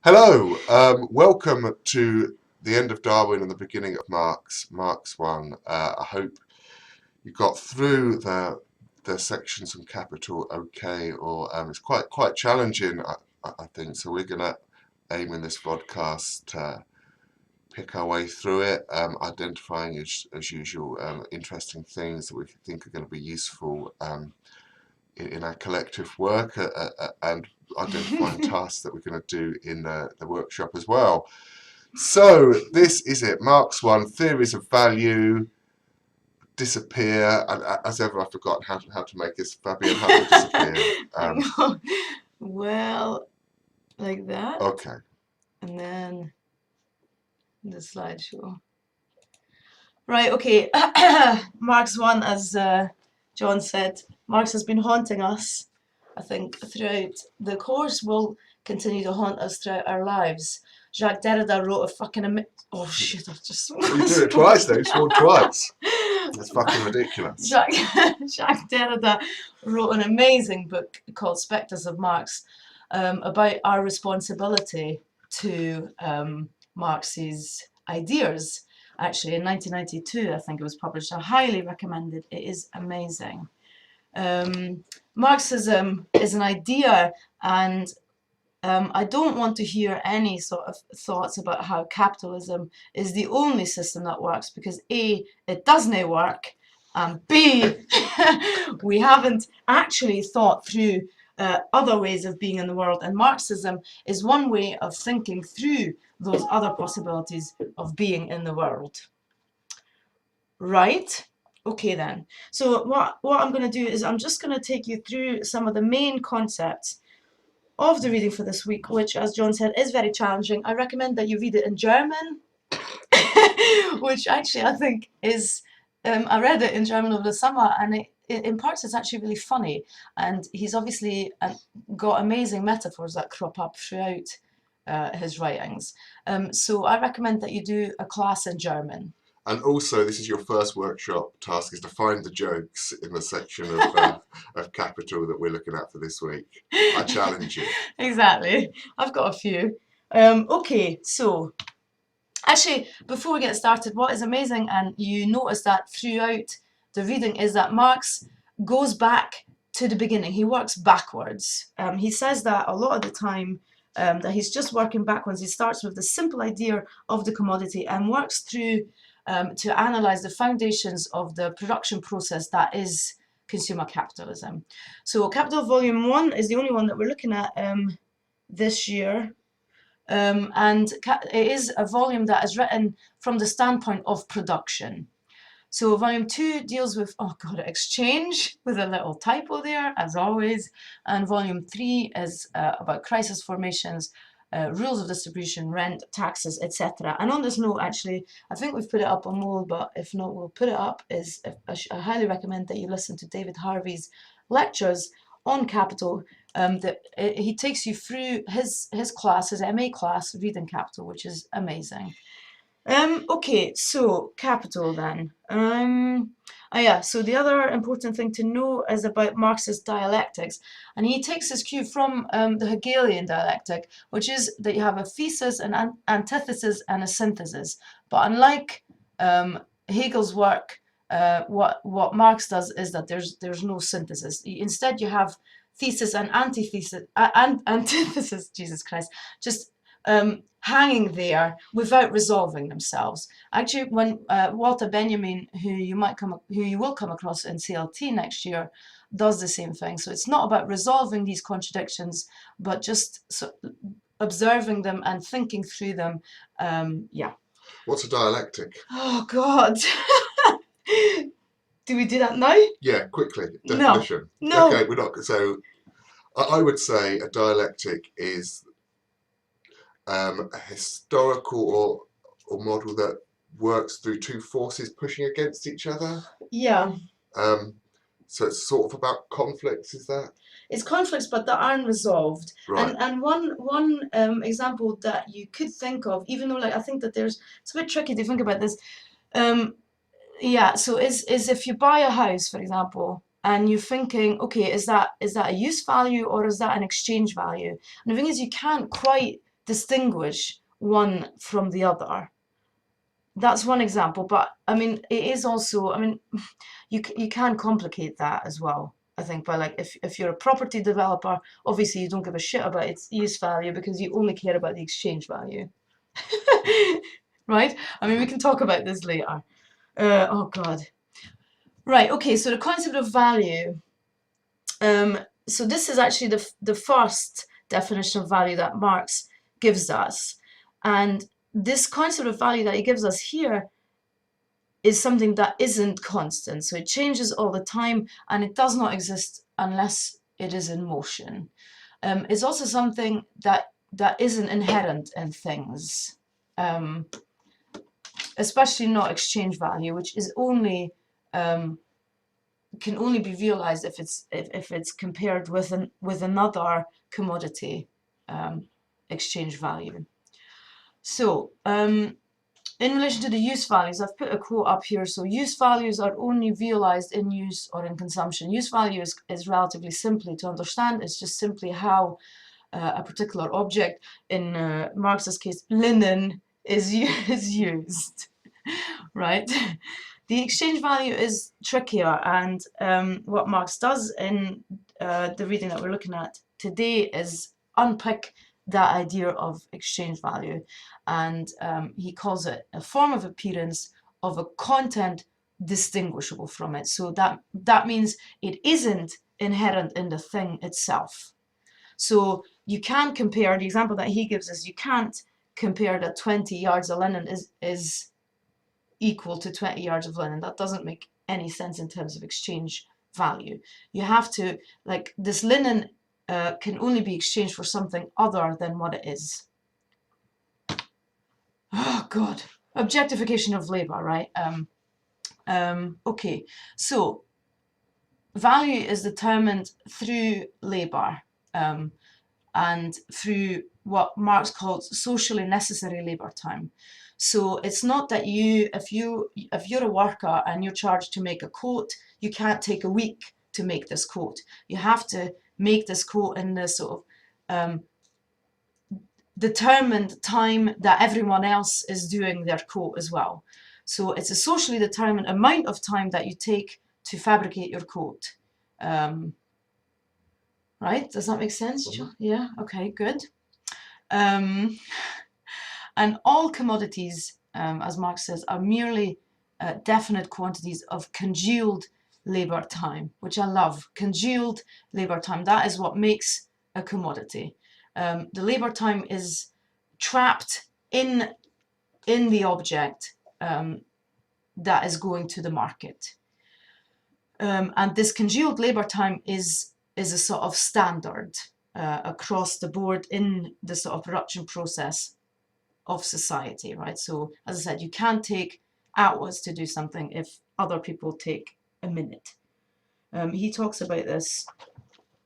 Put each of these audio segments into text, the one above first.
Hello, welcome to the end of Darwin and the beginning of Marx, Marx I. I hope you got through the sections on Capital okay, or it's quite challenging, I think. So we're gonna aim in this podcast to pick our way through it, identifying as usual interesting things that we think are going to be useful in our collective work and identifying tasks that we're going to do in the workshop as well. So this is it, Marx I, theories of value, disappear, and as ever I've forgotten how to make this, Fabian, how to disappear. Well, like that, Okay. and then the slideshow. Right, okay. Marx I, as John said, Marx has been haunting us, I think, throughout the course, will continue to haunt us throughout our lives. Jacques Derrida wrote a fucking oh shit, I've just You did it twice though, you swore twice. That's fucking ridiculous. Jacques Derrida wrote an amazing book called Spectres of Marx about our responsibility to Marx's ideas. Actually, in 1992, I think it was published. I highly recommend it. It is amazing. Marxism is an idea, and I don't want to hear any sort of thoughts about how capitalism is the only system that works, because A, it doesn't work, and B, we haven't actually thought through other ways of being in the world, and Marxism is one way of thinking through those other possibilities of being in the world. Right? Okay then. So what I'm going to do is I'm just going to take you through some of the main concepts of the reading for this week, which, as John said, is very challenging. I recommend that you read it in German, which actually I think is, I read it in German over the summer, and in parts it's actually really funny, and he's obviously got amazing metaphors that crop up throughout his writings. So I recommend that you do a class in German. And also, this is your first workshop task, is to find the jokes in the section of Capital that we're looking at for this week. I challenge you. Exactly. I've got a few. Okay, so actually, before we get started, what is amazing, and you notice that throughout the reading, is that Marx goes back to the beginning. He works backwards. He says that a lot of the time, that he's just working backwards. He starts with the simple idea of the commodity and works through to analyze the foundations of the production process that is consumer capitalism. So Capital Volume 1 is the only one that we're looking at this year. And it is a volume that is written from the standpoint of production. So Volume 2 deals with, oh god, exchange, with a little typo there, as always. And Volume 3 is about crisis formations, rules of distribution, rent, taxes, etc. And on this note, actually, I think we've put it up on Mole, but if not, we'll put it up, is I highly recommend that you listen to David Harvey's lectures on Capital. He takes you through his class, his MA class, reading Capital, which is amazing. Okay, so Capital then. So the other important thing to know is about Marxist dialectics, and he takes his cue from the Hegelian dialectic, which is that you have a thesis, an antithesis, and a synthesis. But unlike Hegel's work, what Marx does is that there's no synthesis. Instead, you have thesis and antithesis, antithesis. Jesus Christ, just hanging there without resolving themselves. Actually, when Walter Benjamin, who you will come across in CLT next year, does the same thing. So it's not about resolving these contradictions, but just observing them and thinking through them. Yeah. What's a dialectic? Oh God. Do we do that now? Yeah, quickly. Definition. No. Okay, we're not. So I would say a dialectic is a historical or model that works through two forces pushing against each other. Yeah. So it's sort of about conflicts, is that? It's conflicts, but that aren't resolved. Right. And one example that you could think of, even though I think that it's a bit tricky to think about this. So is if you buy a house, for example, and you're thinking, okay, is that a use value or is that an exchange value? And the thing is, you can't quite distinguish one from the other. That's one example, but I mean, it is also, I mean, you can complicate that as well. I think by like, if you're a property developer, obviously you don't give a shit about its use value because you only care about the exchange value. Right? I mean, we can talk about this later. Oh God. Right, okay, so the concept of value. So this is actually the first definition of value that Marx gives us. And this concept of value that he gives us here is something that isn't constant. So it changes all the time and it does not exist unless it is in motion. It's also something that isn't inherent in things, especially not exchange value, which is only can only be realized if it's compared with another commodity exchange value. So in relation to the use values, I've put a quote up here. So use values are only realized in use or in consumption. Use value is relatively simply to understand. It's just simply how a particular object, in Marx's case, linen, is used, right? The exchange value is trickier, and what Marx does in the reading that we're looking at today is unpick that idea of exchange value, and he calls it a form of appearance of a content distinguishable from it. So that means it isn't inherent in the thing itself. So you can't compare, the example that he gives is you can't compare that 20 yards of linen is equal to 20 yards of linen. That doesn't make any sense in terms of exchange value. You have to, like, this linen can only be exchanged for something other than what it is. Oh God, objectification of labor, right? Okay, so value is determined through labor and through what Marx calls socially necessary labor time. So it's not that if you're a worker and you're charged to make a coat, you can't take a week to make this coat. You have to make this coat in the sort of determined time that everyone else is doing their coat as well. So it's a socially determined amount of time that you take to fabricate your coat. Right? Does that make sense? Mm-hmm. Yeah? Okay, good. And all commodities, as Marx says, are merely definite quantities of congealed labor time, which I love. Congealed labor time, that is what makes a commodity. The labor time is trapped in the object that is going to the market. And this congealed labor time is a sort of standard across the board in the sort of production process of society, right? So, as I said, you can't take hours to do something if other people take a minute. He talks about this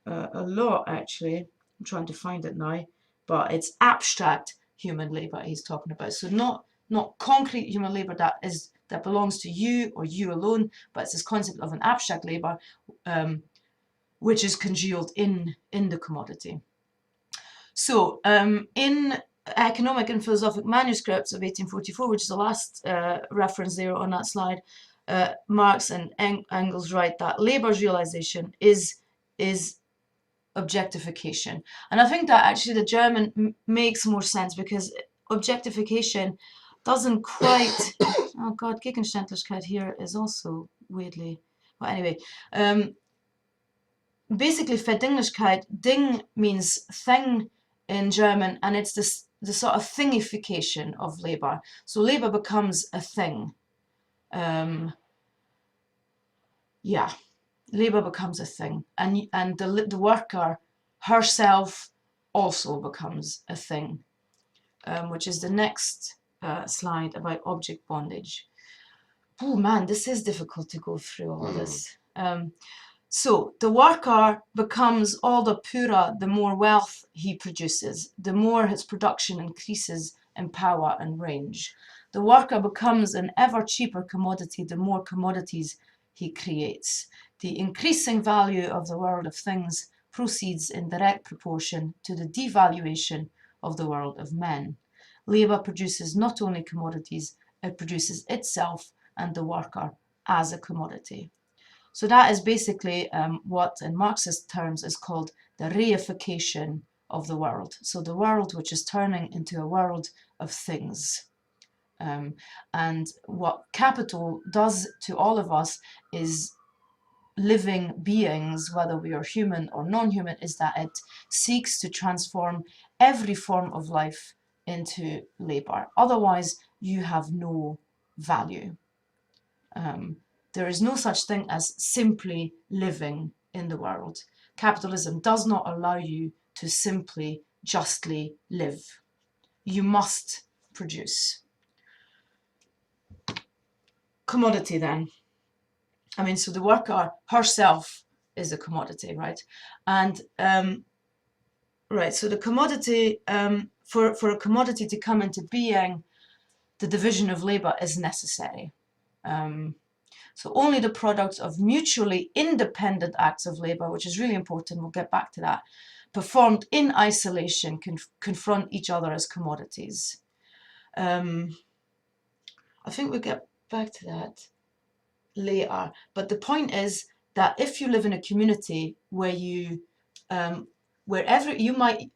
a lot, actually. I'm trying to find it now, but it's abstract human labor he's talking about. So not concrete human labor that belongs to you or you alone, but it's this concept of an abstract labor which is congealed in the commodity. So in Economic and Philosophic Manuscripts of 1844, which is the last reference there on that slide, Marx and Engels write that labor's realization is objectification. And I think that actually the German makes more sense because objectification doesn't quite, oh God, Gegenständlichkeit here is also weirdly, but anyway, basically Verdinglichkeit, Ding means thing in German, and it's the sort of thingification of labor. So labor becomes a thing. Yeah, labor becomes a thing, and the worker herself also becomes a thing, which is the next slide about object bondage. Oh man, this is difficult to go through all of this. So the worker becomes all the poorer the more wealth he produces, the more his production increases in power and range. The worker becomes an ever cheaper commodity the more commodities he creates. The increasing value of the world of things proceeds in direct proportion to the devaluation of the world of men. Labour produces not only commodities, it produces itself and the worker as a commodity. So that is basically what in Marxist terms is called the reification of the world. So the world which is turning into a world of things. And what capital does to all of us is living beings, whether we are human or non-human, is that it seeks to transform every form of life into labor. Otherwise, you have no value. There is no such thing as simply living in the world. Capitalism does not allow you to simply, justly live. You must produce. Commodity then. I mean, so the worker herself is a commodity, right? And right, so the commodity, for a commodity to come into being, the division of labor is necessary. So only the products of mutually independent acts of labor, which is really important, we'll get back to that, performed in isolation can confront each other as commodities. I think we'll get back to that later, but the point is that if you live in a community where you, wherever you might,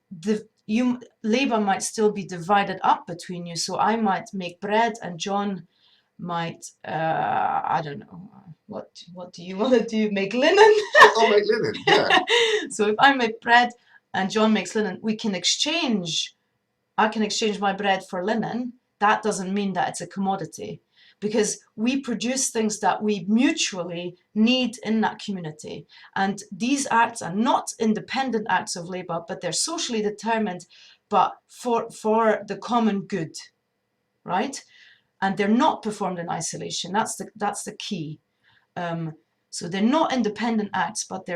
labor might still be divided up between you. So I might make bread and John might, I don't know, what do you want to do? Make linen? I'll make linen, yeah. So if I make bread and John makes linen, we can exchange. I can exchange my bread for linen. That doesn't mean that it's a commodity, because we produce things that we mutually need in that community. And these acts are not independent acts of labor, but they're socially determined, but for the common good, right? And they're not performed in isolation. That's the key. So they're not independent acts, but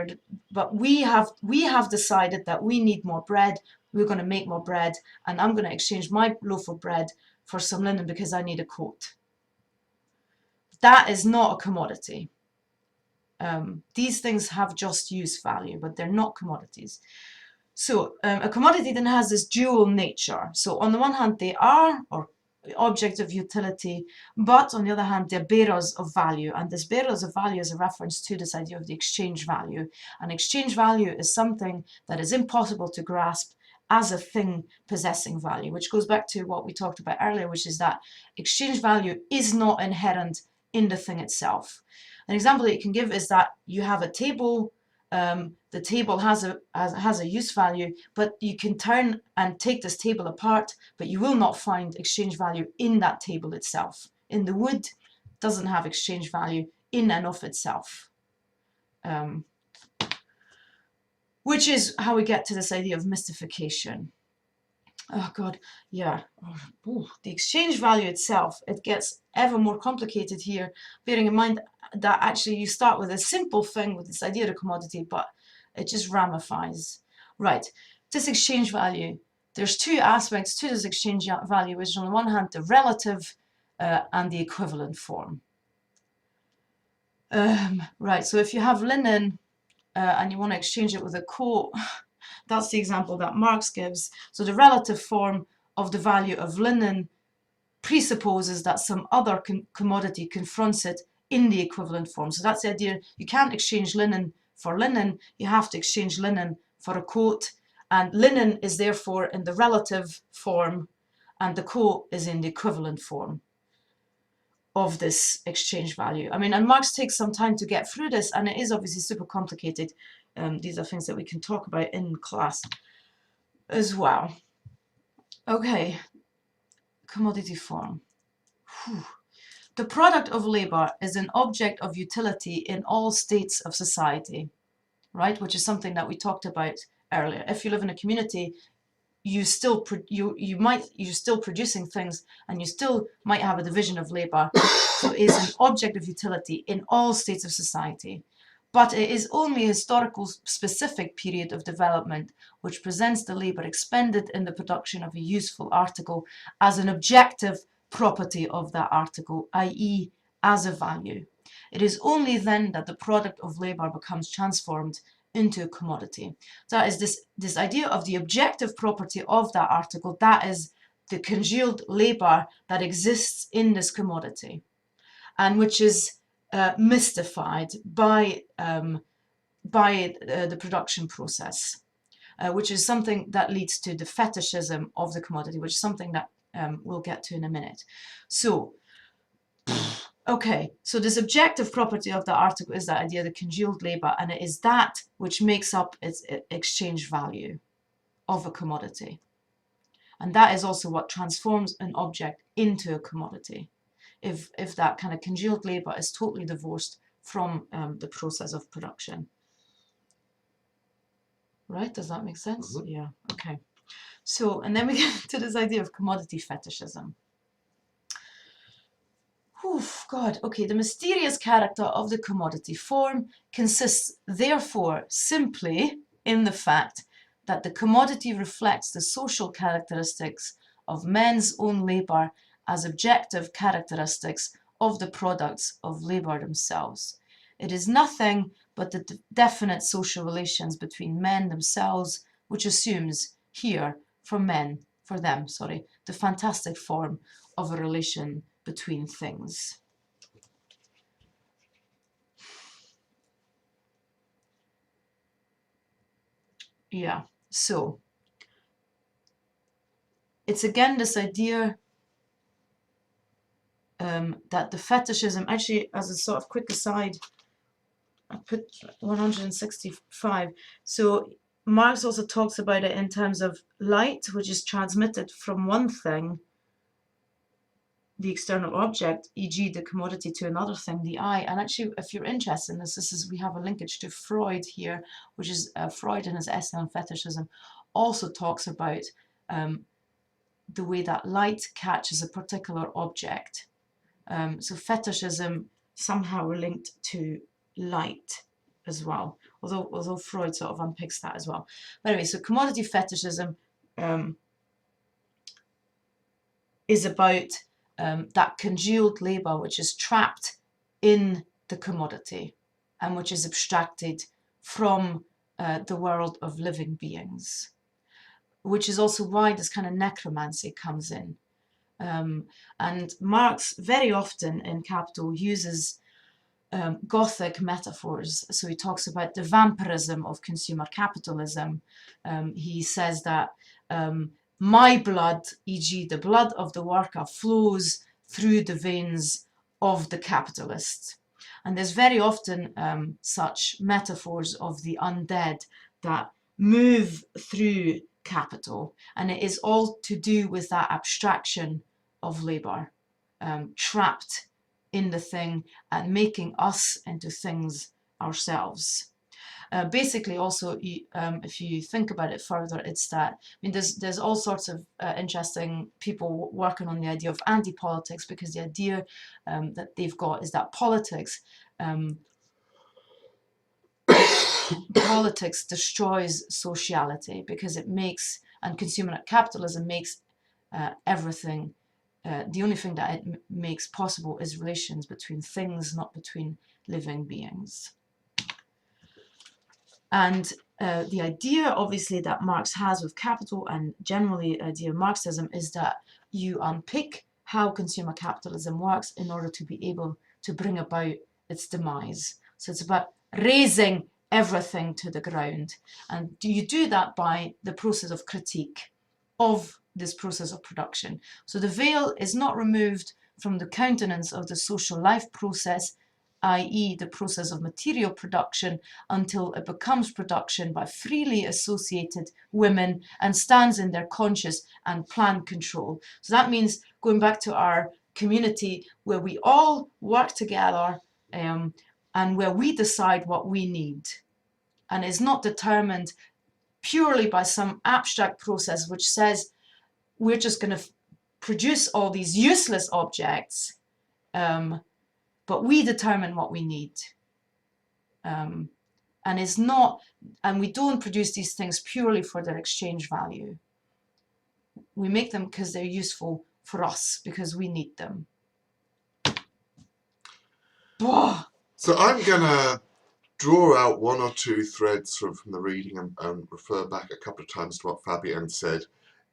we have decided that we need more bread. We're going to make more bread, and I'm going to exchange my loaf of bread for some linen because I need a coat. That is not a commodity. These things have just use value, but they're not commodities. So a commodity then has this dual nature. So on the one hand, they are or objects of utility, but on the other hand, they're bearers of value. And this bearers of value is a reference to this idea of the exchange value. And exchange value is something that is impossible to grasp as a thing possessing value, which goes back to what we talked about earlier, which is that exchange value is not inherent in the thing itself. An example that you can give is that you have a table. The table has a use value, but you can turn and take this table apart, but you will not find exchange value in that table itself. In the wood, doesn't have exchange value in and of itself. Which is how we get to this idea of mystification. Oh God, yeah. Oh, the exchange value itself, it gets ever more complicated here, bearing in mind that actually you start with a simple thing with this idea of a commodity, but it just ramifies. Right, this exchange value, there's two aspects to this exchange value, which is on the one hand, the relative and the equivalent form. Right, so if you have linen and you want to exchange it with a coat, that's the example that Marx gives. So the relative form of the value of linen presupposes that some other commodity confronts it in the equivalent form. So that's the idea. You can't exchange linen for linen. You have to exchange linen for a coat. And linen is therefore in the relative form, and the coat is in the equivalent form of this exchange value. I mean, and Marx takes some time to get through this, and it is obviously super complicated. These are things that we can talk about in class as well. Okay, commodity form. Whew. The product of labor is an object of utility in all states of society, right? Which is something that we talked about earlier. If you live in a community, you're still producing things, and you still might have a division of labor. So it is an object of utility in all states of society. But it is only a historical specific period of development which presents the labor expended in the production of a useful article as an objective property of that article, i.e. as a value. It is only then that the product of labor becomes transformed into a commodity. That is this idea of the objective property of that article, that is the congealed labor that exists in this commodity, and which is mystified by the production process, which is something that leads to the fetishism of the commodity, which is something that we'll get to in a minute. So, okay, so this objective property of the article is that idea of the congealed labor, and it is that which makes up its exchange value of a commodity. And that is also what transforms an object into a commodity, if that kind of congealed labor is totally divorced from the process of production. Right? Does that make sense? Mm-hmm. Yeah, okay. So, and then we get to this idea of commodity fetishism. Oof, God, okay, the mysterious character of the commodity form consists therefore simply in the fact that the commodity reflects the social characteristics of men's own labour as objective characteristics of the products of labour themselves. It is nothing but the definite social relations between men themselves, which assumes here, for them, the fantastic form of a relation between things. Yeah, so it's again this idea that the fetishism, actually, as a sort of quick aside, I put 165. So Marx also talks about it in terms of light, which is transmitted from one thing, the external object, e.g. the commodity, to another thing, the eye. And actually, if you're interested in this, we have a linkage to Freud here, which is Freud in his essay on fetishism also talks about the way that light catches a particular object. So fetishism somehow linked to light as well, although Freud sort of unpicks that as well. But anyway, so commodity fetishism is about that congealed labour which is trapped in the commodity and which is abstracted from the world of living beings, which is also why this kind of necromancy comes in. And Marx very often in Capital uses Gothic metaphors. So he talks about the vampirism of consumer capitalism. He says that my blood, e.g. the blood of the worker, flows through the veins of the capitalist. And there's very often such metaphors of the undead that move through capital, and it is all to do with that abstraction of labour, trapped in the thing and making us into things ourselves. Basically, also, if you think about it further, it's that, I mean, there's all sorts of interesting people working on the idea of anti-politics, because the idea that they've got is that politics destroys sociality, because it makes, and consumer capitalism makes everything, the only thing that it makes possible is relations between things, not between living beings. And the idea, obviously, that Marx has with Capital, and generally the idea of Marxism, is that you unpick how consumer capitalism works in order to be able to bring about its demise. So it's about raising everything to the ground. And you do that by the process of critique of this process of production. So the veil is not removed from the countenance of the social life process, i.e. the process of material production, until it becomes production by freely associated women and stands in their conscious and planned control. So that means going back to our community where we all work together and where we decide what we need, and is not determined purely by some abstract process which says we're just going to produce all these useless objects, but we determine what we need. And it's not, and we don't produce these things purely for their exchange value. We make them because they're useful for us, because we need them. So I'm gonna draw out one or two threads from the reading and refer back a couple of times to what Fabienne said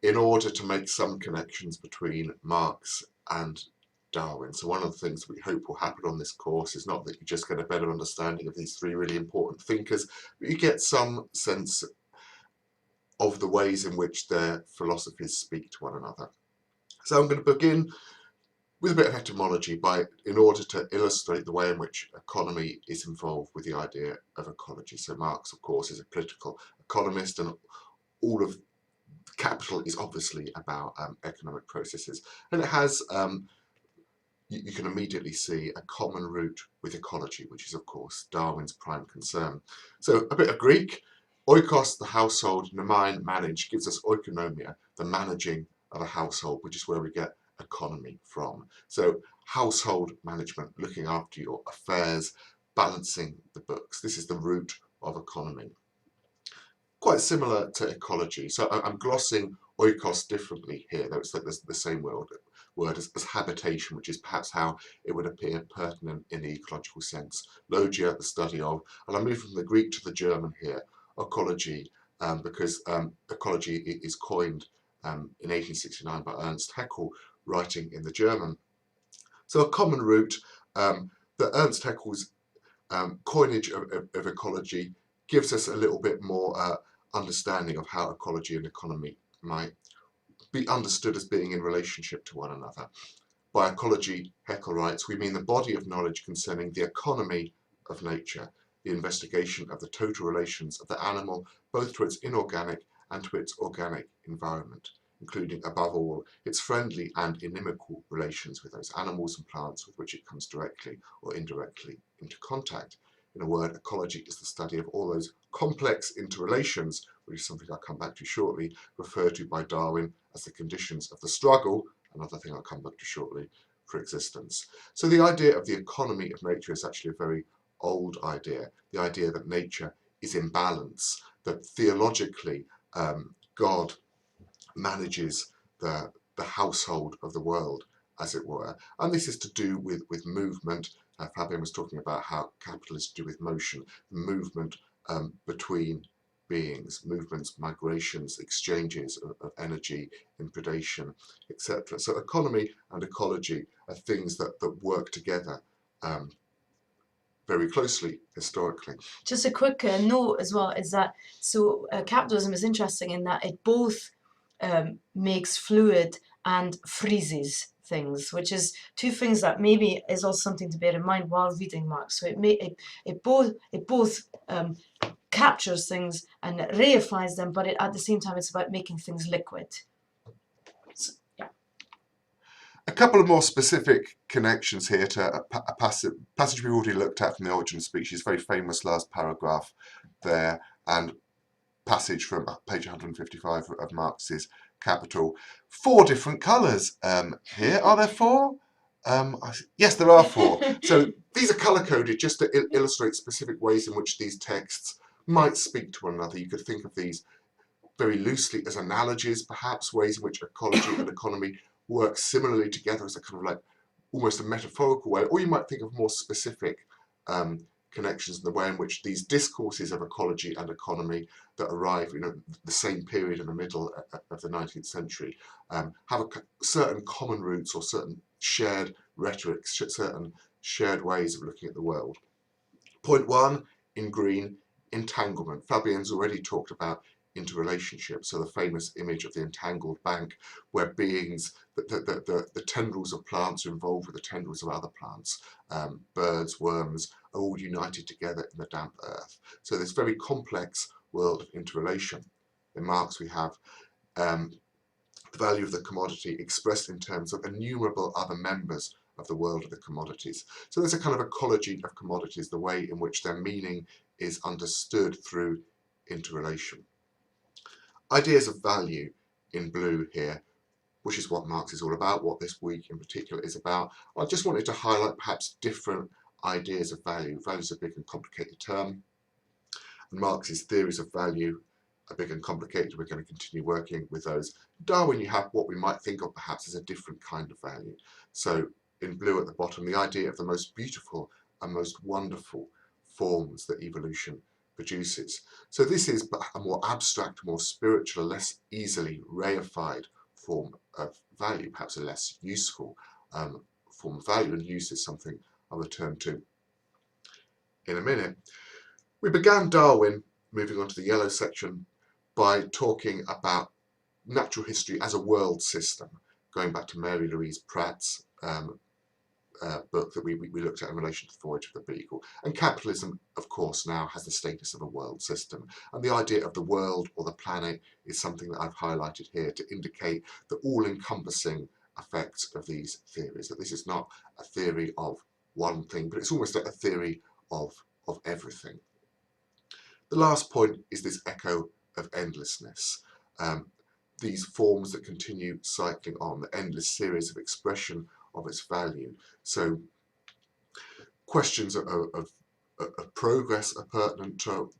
in order to make some connections between Marx and Darwin. So one of the things we hope will happen on this course is not that you just get a better understanding of these three really important thinkers, but you get some sense of the ways in which their philosophies speak to one another. So I'm going to begin with a bit of etymology in order to illustrate the way in which economy is involved with the idea of ecology. So Marx, of course, is a political economist, and all of capital is obviously about economic processes. And it has, you can immediately see a common root with ecology, which is, of course, Darwin's prime concern. So a bit of Greek. Oikos, the household, nomein, manage, gives us oikonomia, the managing of a household, which is where we get economy from. So household management, looking after your affairs, balancing the books. This is the root of economy. Quite similar to ecology. So I'm glossing oikos differently here, though it's like the same word as habitation, which is perhaps how it would appear pertinent in the ecological sense. Logia, the study of, and I move from the Greek to the German here, ecology, because ecology is coined in 1869 by Ernst Haeckel, writing in the German. So a common root, that Ernst Haeckel's coinage of ecology gives us a little bit more understanding of how ecology and economy might be understood as being in relationship to one another. By ecology, Haeckel writes, we mean the body of knowledge concerning the economy of nature, the investigation of the total relations of the animal, both to its inorganic and to its organic environment, including, above all, its friendly and inimical relations with those animals and plants with which it comes directly or indirectly into contact. In a word, ecology is the study of all those complex interrelations, which is something I'll come back to shortly, referred to by Darwin as the conditions of the struggle, another thing I'll come back to shortly, for existence. So the idea of the economy of nature is actually a very old idea, the idea that nature is in balance, that theologically God manages the household of the world, as it were. And this is to do with movement. Fabian was talking about how capitalists do with motion, movement between beings, movements, migrations, exchanges of energy in predation, etc. So economy and ecology are things that work together very closely historically. Just a quick note as well is that capitalism is interesting in that it both makes fluid and freezes things, which is two things that maybe is also something to bear in mind while reading Marx. So it both captures things and reifies them, but at the same time it's about making things liquid. So, yeah. A couple of more specific connections here to a passage we've already looked at from The Origin of Species, very famous last paragraph there, and passage from page 155 of Marx's Capital. 4 different colours here. Are there 4? Yes, there are 4. So these are colour-coded just to illustrate specific ways in which these texts might speak to one another. You could think of these very loosely as analogies, perhaps, ways in which ecology and economy work similarly together as a kind of like almost a metaphorical way, or you might think of more specific connections in the way in which these discourses of ecology and economy that arrive, the same period in the middle of the 19th century, have certain common roots or certain shared rhetoric, certain shared ways of looking at the world. Point 1, in green, entanglement. Fabienne's already talked about interrelationships, so the famous image of the entangled bank, where beings, the tendrils of plants are involved with the tendrils of other plants. Birds, worms are all united together in the damp earth. So this very complex world of interrelation. In Marx we have the value of the commodity expressed in terms of innumerable other members of the world of the commodities. So there's a kind of ecology of commodities, the way in which their meaning is understood through interrelation. Ideas of value in blue here, which is what Marx is all about, what this week in particular is about. I just wanted to highlight perhaps different ideas of value. Value is a big and complicated term, and Marx's theories of value are big and complicated. We're going to continue working with those. Darwin, you have what we might think of perhaps as a different kind of value. So in blue at the bottom, the idea of the most beautiful and most wonderful forms that evolution produces. So this is a more abstract, more spiritual, less easily reified form of value, perhaps a less useful form of value, and use is something I'll return to in a minute. We began Darwin, moving on to the yellow section, by talking about natural history as a world system, going back to Mary Louise Pratt's book that we looked at in relation to the Voyage of the Beagle. And capitalism, of course, now has the status of a world system. And the idea of the world or the planet is something that I've highlighted here to indicate the all-encompassing effects of these theories, that this is not a theory of one thing, but it's almost a theory of everything. The last point is this echo of endlessness. These forms that continue cycling on, the endless series of expression of its value. So questions of progress are pertinent to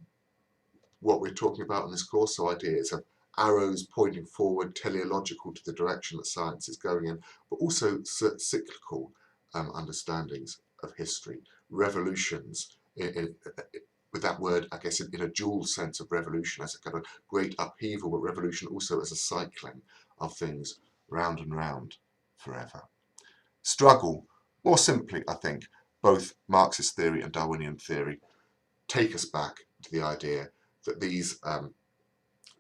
what we're talking about in this course. So ideas of arrows pointing forward, teleological to the direction that science is going in, but also cyclical understandings of history, revolutions, with that word, I guess, in a dual sense of revolution as a kind of great upheaval, but revolution also as a cycling of things round and round forever. Struggle, more simply, I think, both Marxist theory and Darwinian theory take us back to the idea that these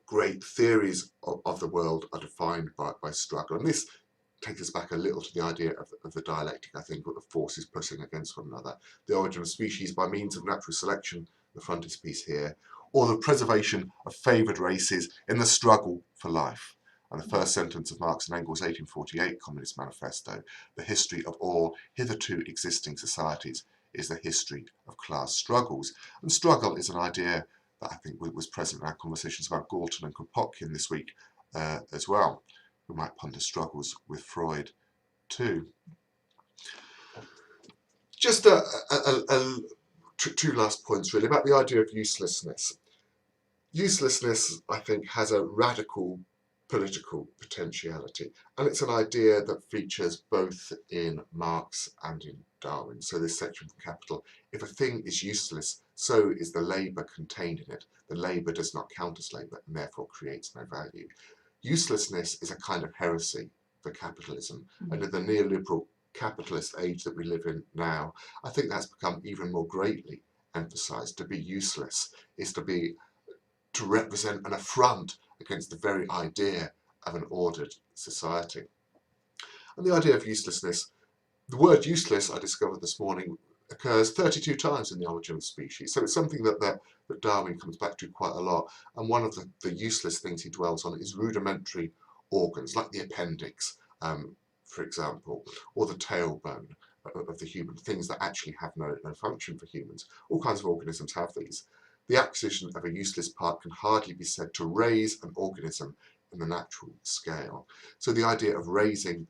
great theories of the world are defined by struggle. And this takes us back a little to the idea of the dialectic, I think, of forces pushing against one another. The origin of species by means of natural selection, the frontispiece here, or the preservation of favoured races in the struggle for life. And the first sentence of Marx and Engels' 1848 Communist Manifesto, the history of all hitherto existing societies is the history of class struggles. And struggle is an idea that I think was present in our conversations about Galton and Kropotkin this week as well. We might ponder struggles with Freud too. Just two last points really about the idea of uselessness. Uselessness, I think, has a radical political potentiality, and it's an idea that features both in Marx and in Darwin. So this section from Capital, if a thing is useless, so is the labour contained in it. The labour does not count as labour and therefore creates no value. Uselessness is a kind of heresy for capitalism, and in the neoliberal capitalist age that we live in now, I think that's become even more greatly emphasised. To be useless is to represent an affront against the very idea of an ordered society. And the idea of uselessness, the word useless, I discovered this morning, occurs 32 times in the Origin of Species. So it's something that Darwin comes back to quite a lot. And one of the useless things he dwells on is rudimentary organs, like the appendix, for example, or the tailbone of the human, things that actually have no function for humans. All kinds of organisms have these. The acquisition of a useless part can hardly be said to raise an organism in the natural scale. So the idea of raising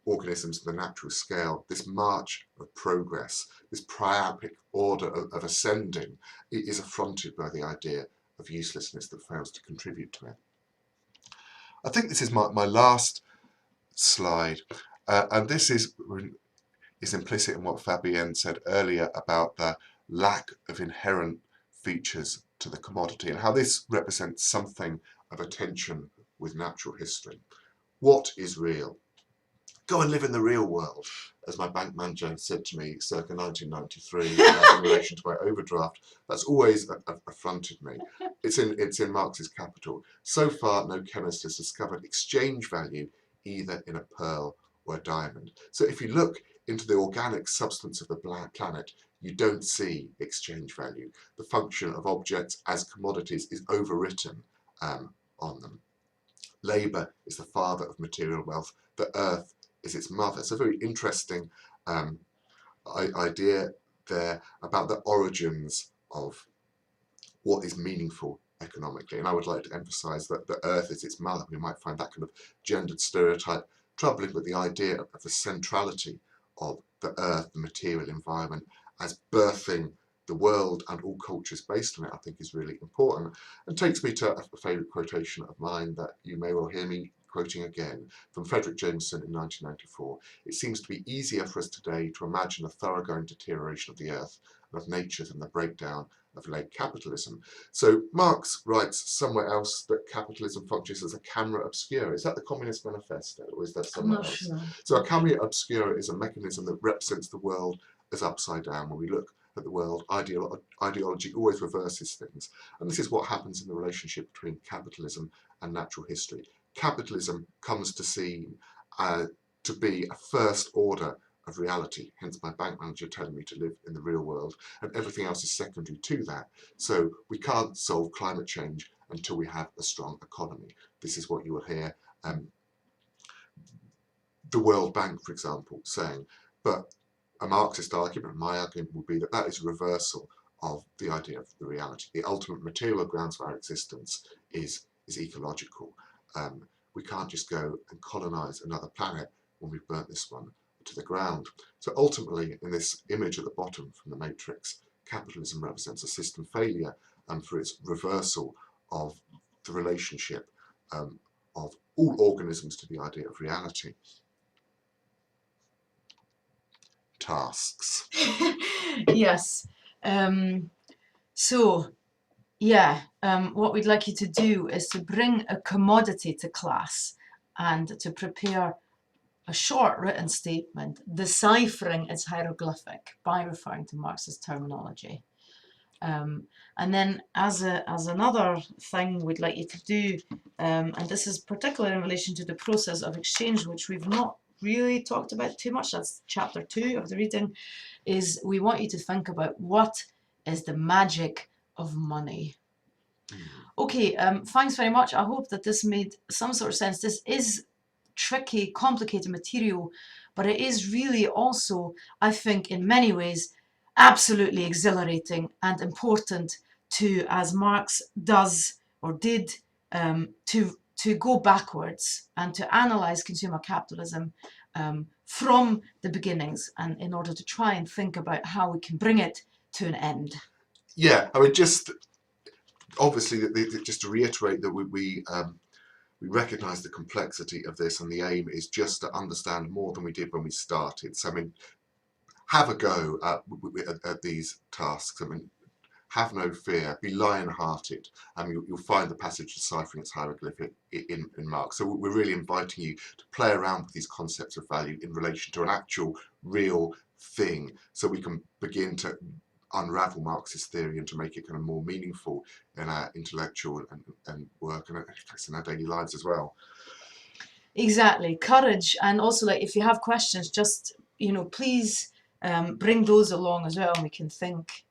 organisms in the natural scale, this march of progress, this priapic order of ascending, it is affronted by the idea of uselessness that fails to contribute to it. I think this is my last slide, and this is implicit in what Fabienne said earlier about the lack of inherent features to the commodity and how this represents something of a tension with natural history. What is real? Go and live in the real world, as my bank manager said to me circa 1993 in relation to my overdraft. That's always affronted me. It's in Marx's Capital. So far, no chemist has discovered exchange value either in a pearl or a diamond. So if you look into the organic substance of the planet, you don't see exchange value. The function of objects as commodities is overwritten on them. Labour is the father of material wealth. The earth is its mother. It's a very interesting idea there about the origins of what is meaningful economically. And I would like to emphasise that the earth is its mother. We might find that kind of gendered stereotype troubling, but the idea of the centrality of the earth, the material environment, as birthing the world and all cultures based on it, I think is really important, and takes me to a favourite quotation of mine that you may well hear me quoting again from Frederick Jameson in 1994, "It seems to be easier for us today to imagine a thoroughgoing deterioration of the earth and of nature than the breakdown of late capitalism." So Marx writes somewhere else that capitalism functions as a camera obscura. Is that the Communist Manifesto, or is that I'm somewhere not else? sure. So a camera obscura is a mechanism that represents the world as upside down. When we look at the world, ideology always reverses things. And this is what happens in the relationship between capitalism and natural history. Capitalism comes to seem to be a first order of reality, hence my bank manager telling me to live in the real world, and everything else is secondary to that. So we can't solve climate change until we have a strong economy. This is what you will hear the World Bank, for example, saying. But a Marxist argument, my argument, would be that that is a reversal of the idea of the reality. The ultimate material grounds for our existence is ecological. We can't just go and colonize another planet when we've burnt this one to the ground. So ultimately, in this image at the bottom from the Matrix, capitalism represents a system failure for its reversal of the relationship of all organisms to the idea of reality. Tasks. Yes. So, yeah, what we'd like you to do is to bring a commodity to class and to prepare a short written statement deciphering its hieroglyphic by referring to Marxist terminology. And then as another thing we'd like you to do, and this is particularly in relation to the process of exchange, which we've not really talked about too much, that's chapter 2 of the reading, is we want you to think about what is the magic of money. Okay, thanks very much. I hope that this made some sort of sense. This is tricky, complicated material, but it is really also, I think, in many ways, absolutely exhilarating and important to, as Marx does or did, to go backwards and to analyze consumer capitalism from the beginnings, and in order to try and think about how we can bring it to an end. Yeah, I mean, just obviously, just to reiterate that we recognise the complexity of this, and the aim is just to understand more than we did when we started. So, I mean, have a go at these tasks. I mean, have no fear, be lion-hearted. You'll find the passage deciphering its hieroglyphic in Marx. So we're really inviting you to play around with these concepts of value in relation to an actual, real thing, so we can begin to unravel Marxist theory and to make it kind of more meaningful in our intellectual and work, and in our daily lives as well. Exactly, courage, and also, like, if you have questions, just please bring those along as well, and we can think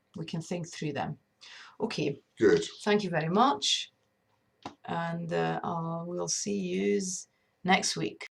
through them. Okay. Good. Thank you very much, and we'll see you next week.